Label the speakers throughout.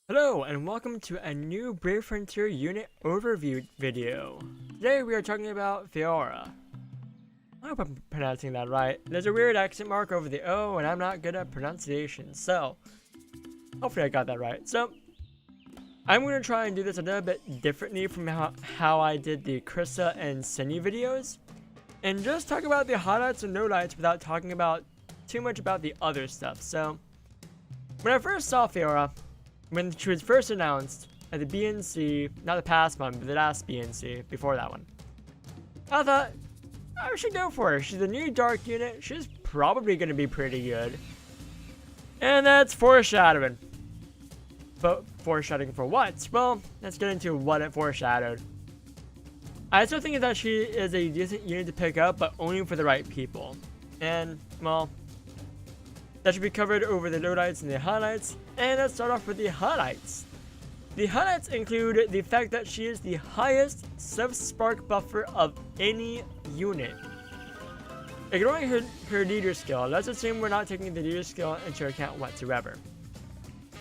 Speaker 1: Hello and welcome to a new Brave Frontier unit overview video. Today we are talking about Feora. I hope I'm pronouncing that right. There's a weird accent mark over the O and I'm not good at pronunciation, so hopefully I got that right. So I'm going to try and do this a little bit differently from how I did the Krista and Cindy videos, and just talk about the highlights and lowlights without talking about too much about the other stuff. So when I first saw Feora, when she was first announced at the BNC, not the past one, but the last BNC, before that one, I thought, I should go for her. She's a new dark unit. She's probably going to be pretty good. And that's foreshadowing. But foreshadowing for what? Well, let's get into what it foreshadowed. I still think that she is a decent unit to pick up, but only for the right people. And, well, that should be covered over the lowlights and the highlights. And let's start off with the highlights. The highlights include the fact that she is the highest self-spark buffer of any unit. Ignoring her leader skill, let's assume we're not taking the leader skill into account whatsoever.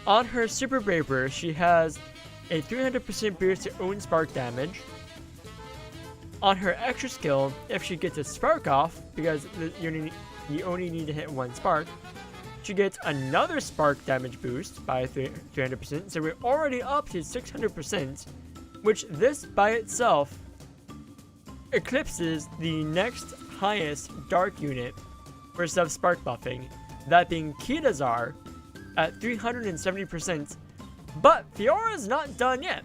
Speaker 1: On her super braver, she has a 300% boost to own spark damage. On her extra skill, if she gets a spark off, because you only need to hit one spark, she gets another spark damage boost by 300%, so we're already up to 600%, which this by itself eclipses the next highest dark unit for self-spark buffing, that being Kitazar at 370%, but Feora is not done yet.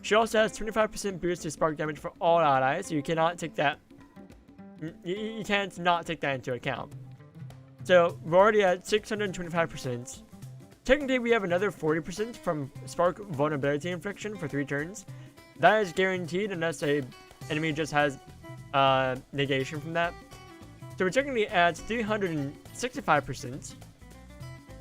Speaker 1: She also has 25% boost to spark damage for all allies, so you cannot take that, you can't not take that into account. So we're already at 625%. Technically, we have another 40% from Spark Vulnerability Infliction for 3 turns. That is guaranteed unless a enemy just has negation from that. So we're technically at 365%.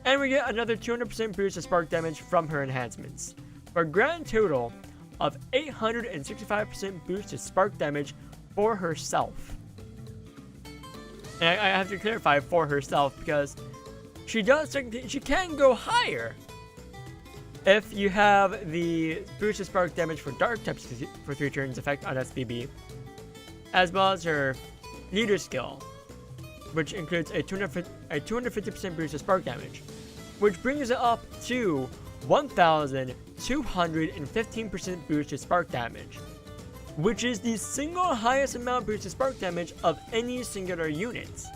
Speaker 1: And we get another 200% boost of spark damage from her enhancements, for a grand total of 865% boost to spark damage for herself. And I have to clarify for herself because she can go higher if you have the boosted spark damage for dark types for 3 turns effect on SBB, as well as her leader skill, which includes a 250% boost of spark damage, which brings it up to 1,215% boosted spark damage, which is the single highest amount boosted spark damage of any singular unit.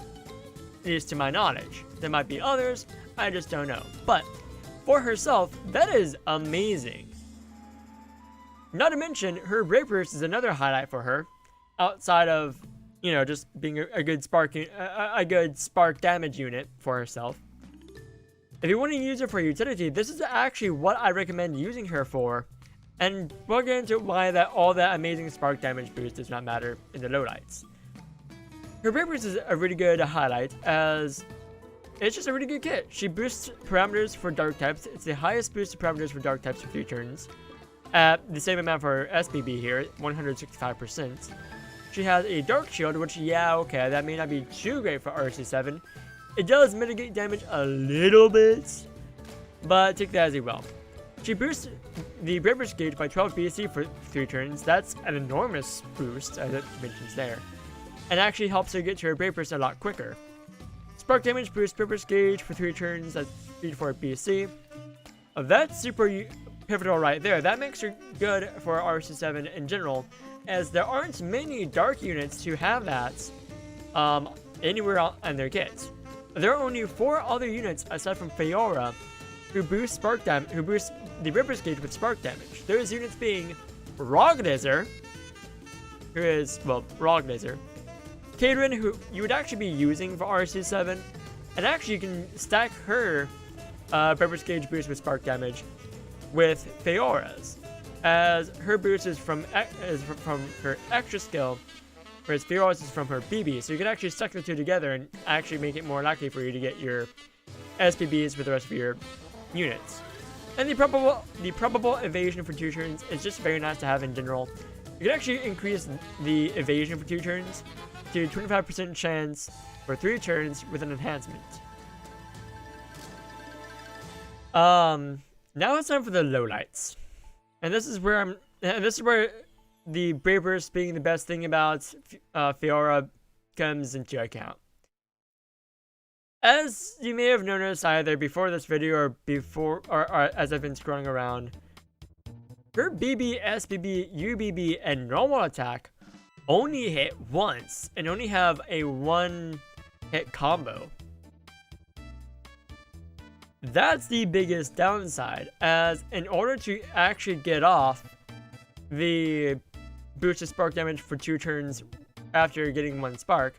Speaker 1: At least to my knowledge. There might be others, I just don't know. But for herself, that is amazing. Not to mention, her Brave Burst is another highlight for her, outside of, you know, just being a good spark damage unit for herself. If you want to use her for utility, this is actually what I recommend using her for. And we'll get into why all that amazing spark damage boost does not matter in the lowlights. Her Brave Burst is a really good highlight, as it's just a really good kit. She boosts parameters for dark types. It's the highest boosted parameters for dark types for 3 turns. At the same amount for SBB here, 165%. She has a dark shield, which, yeah, okay, that may not be too great for RC7. It does mitigate damage a little bit, but take that as you will. She boosts the Brave Burst gauge by 12 BC for 3 turns. That's an enormous boost, as it mentions there. And actually helps her get to her Brave Burst a lot quicker. Spark damage boosts Brave Burst gauge for 3 turns. That's 3-4 BC. That's super pivotal right there. That makes her good for RC7 in general, as there aren't many dark units who have that anywhere in their kits. There are only 4 other units aside from Feora who boost the Brave Burst gauge with spark damage. Those units being Roglazer, who is, well, Roglazer, Kadrin, who you would actually be using for RC7, and actually you can stack her Brave Burst gauge boost with spark damage with Feora's, as her boost is from her extra skill, whereas Feora's is from her BB, so you can actually stack the two together and actually make it more likely for you to get your SPBs for the rest of your units. And the probable evasion for 2 turns is just very nice to have in general. You can actually increase the evasion for 2 turns to 25% chance for 3 turns with an enhancement. Now it's time for the lowlights. And this is where the Brave Burst being the best thing about Feora comes into account. As you may have noticed either before this video or as I've been scrolling around, her BB, SBB, UBB, and normal attack only hit once and only have a 1-hit combo. That's the biggest downside, as in order to actually get off the boosted spark damage for 2 turns after getting 1 spark,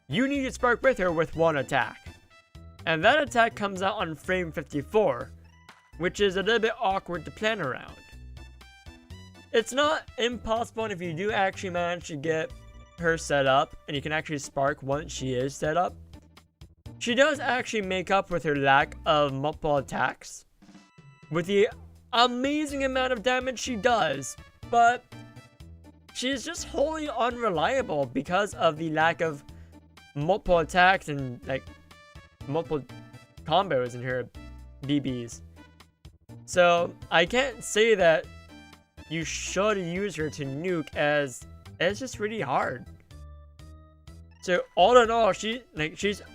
Speaker 1: you need to spark with her with 1 attack. And that attack comes out on frame 54, which is a little bit awkward to plan around. It's not impossible, and if you do actually manage to get her set up, and you can actually spark once she is set up, she does actually make up with her lack of multiple attacks with the amazing amount of damage she does, but she's just wholly unreliable because of the lack of multiple attacks and like multiple combos in her BBs. So I can't say that you should use her to nuke, as it's just really hard. So all in all, she's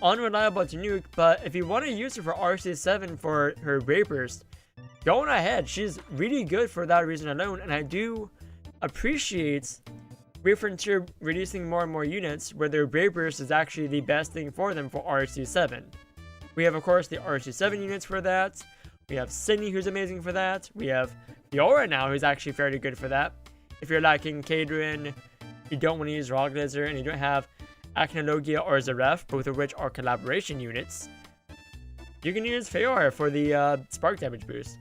Speaker 1: unreliable to nuke, but if you want to use her for RC7 for her Brave Burst, go on ahead. She's really good for that reason alone, and I do appreciate Brave Frontier releasing more and more units where their Brave Burst is actually the best thing for them for RC7. We have, of course, the RC7 units for that. We have Sydney, who's amazing for that. We have Feora now, who's actually fairly good for that. If you're lacking Kadrin, you don't want to use Rock Lizard, and you don't have Acnologia or Zaref, both of which are collaboration units, you can use Feora for the spark damage boost.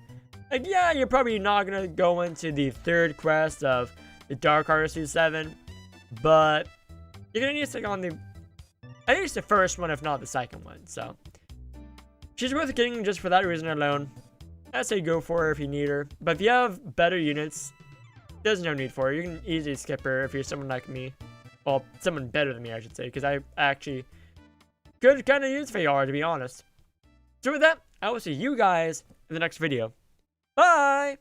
Speaker 1: Like, yeah, you're probably not going to go into the 3rd quest of the Dark RC7, but you're going to need to on at least the first one, if not the second one. So she's worth getting just for that reason alone. I say go for her if you need her, but if you have better units, there's no need for her. You can easily skip her if you're someone like me. Well, someone better than me, I should say, because I actually could kind of use Feora, to be honest. So with that, I will see you guys in the next video. Bye!